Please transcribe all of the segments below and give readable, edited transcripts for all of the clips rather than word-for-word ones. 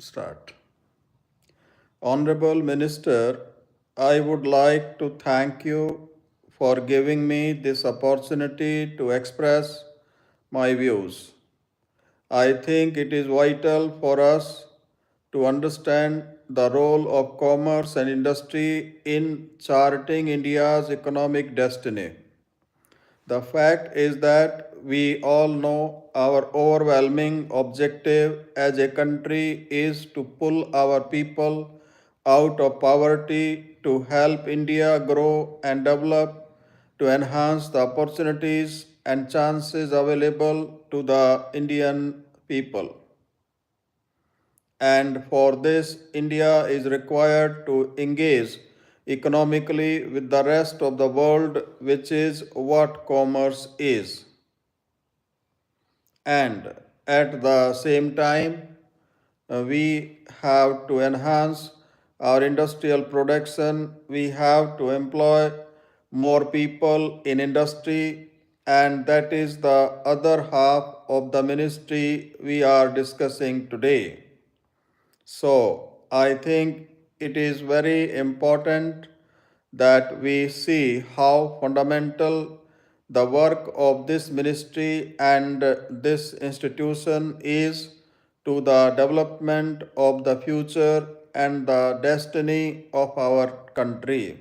Start. Honorable Minister, I would like to thank you for giving me this opportunity to express my views. I think it is vital for us to understand the role of commerce and industry in charting India's economic destiny. The fact is that we all know our overwhelming objective as a country is to pull our people out of poverty, to help India grow and develop, to enhance the opportunities and chances available to the Indian people. And for this, India is required to engage economically with the rest of the world, which is what commerce is. And at the same time, we have to enhance our industrial production, we have to employ more people in industry, and that is the other half of the ministry we are discussing today. So, I think it is very important that we see how fundamental the work of this ministry and this institution is to the development of the future and the destiny of our country.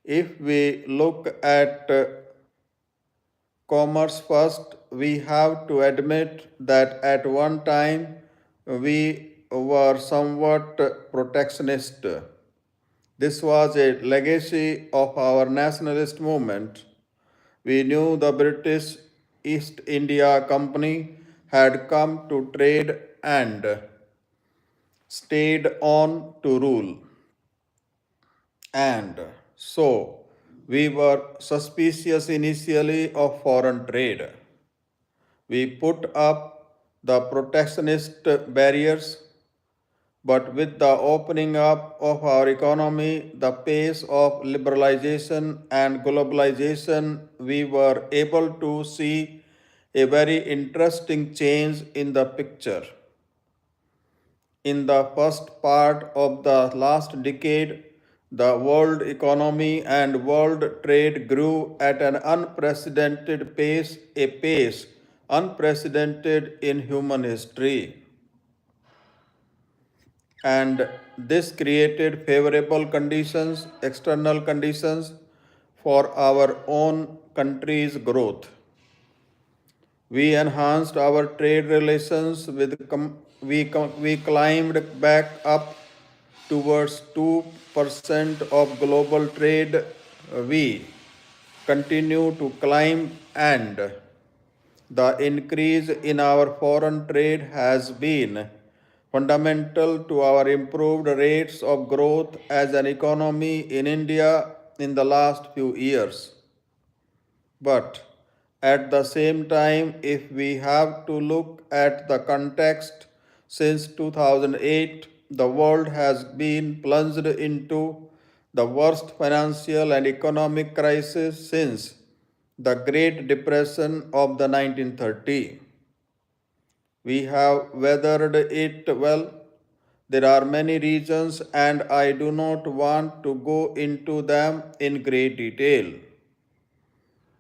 If we look at commerce first, we have to admit that at one time we were somewhat protectionist. This was a legacy of our nationalist movement. We knew the British East India Company had come to trade and stayed on to rule. And so we were suspicious initially of foreign trade. We put up the protectionist barriers, but with the opening up of our economy, the pace of liberalization and globalization, we were able to see a very interesting change in the picture. In the first part of the last decade, the world economy and world trade grew at an unprecedented pace, a pace unprecedented in human history. And this created favorable conditions, external conditions for our own country's growth. We enhanced our trade relations we climbed back up towards 2% of global trade. We continue to climb, and the increase in our foreign trade has been fundamental to our improved rates of growth as an economy in India in the last few years. But at the same time, if we have to look at the context, since 2008, the world has been plunged into the worst financial and economic crisis since the Great Depression of the 1930s. We have weathered it well. There are many reasons, and I do not want to go into them in great detail.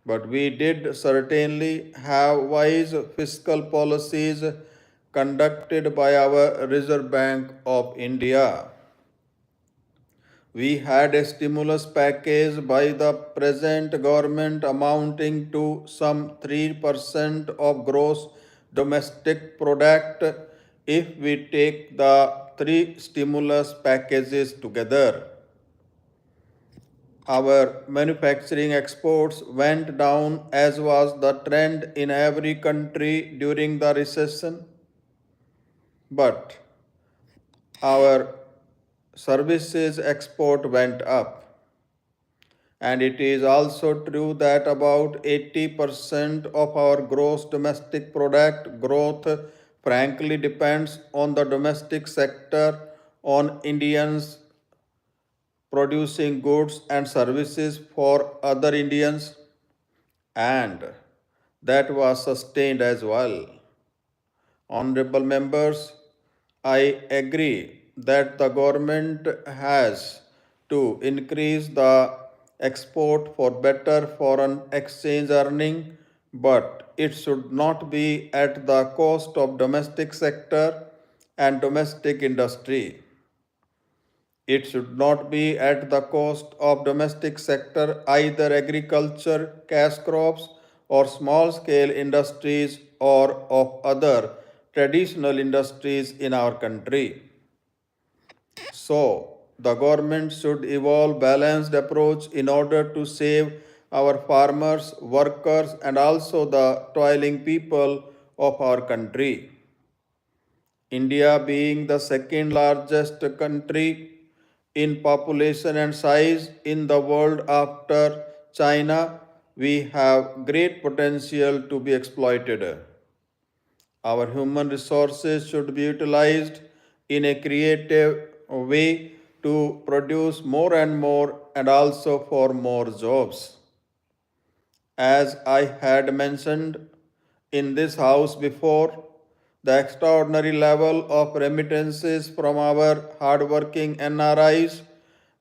But we did certainly have wise fiscal policies conducted by our Reserve Bank of India. We had a stimulus package by the present government amounting to some 3% of gross domestic product if we take the three stimulus packages together. Our manufacturing exports went down, as was the trend in every country during the recession. But our services export went up. And it is also true that about 80% of our gross domestic product growth frankly depends on the domestic sector, on Indians producing goods and services for other Indians, and that was sustained as well. Honorable members, I agree that the government has to increase the export for better foreign exchange earning, but it should not be at the cost of domestic sector and domestic industry. It should not be at the cost of domestic sector, either agriculture, cash crops, or small scale industries or of other traditional industries in our country. So, the government should evolve balanced approach in order to save our farmers, workers, and also the toiling people of our country. India being the second largest country in population and size in the world after China, we have great potential to be exploited. Our human resources should be utilized in a creative way to produce more and more and also for more jobs. As I had mentioned in this house before, the extraordinary level of remittances from our hardworking NRIs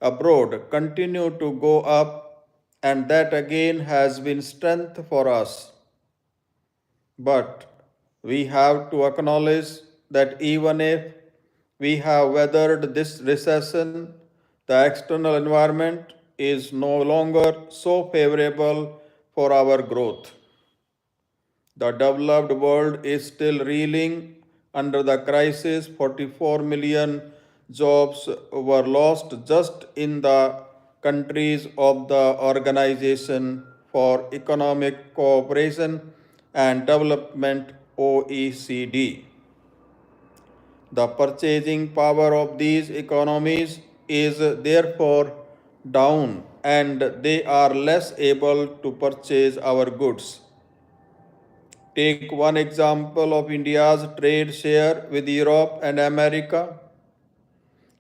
abroad continue to go up, and that again has been strength for us. But we have to acknowledge that even if we have weathered this recession, the external environment is no longer so favorable for our growth. The developed world is still reeling under the crisis. 44 million jobs were lost just in the countries of the Organization for Economic Cooperation and Development OECD. The purchasing power of these economies is therefore down and they are less able to purchase our goods. Take one example of India's trade share with Europe and America.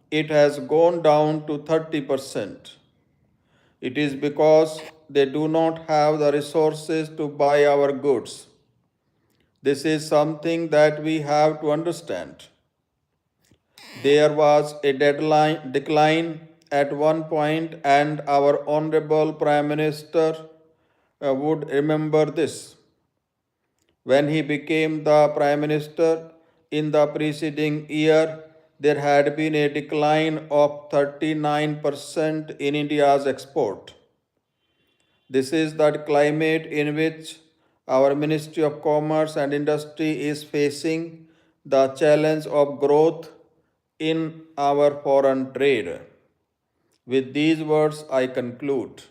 It has gone down to 30%. It is because they do not have the resources to buy our goods. This is something that we have to understand. There was a decline at one point, and our Honorable Prime Minister would remember this. When he became the Prime Minister in the preceding year, there had been a decline of 39% in India's export. This is the climate in which our Ministry of Commerce and Industry is facing the challenge of growth in our foreign trade. With these words, I conclude.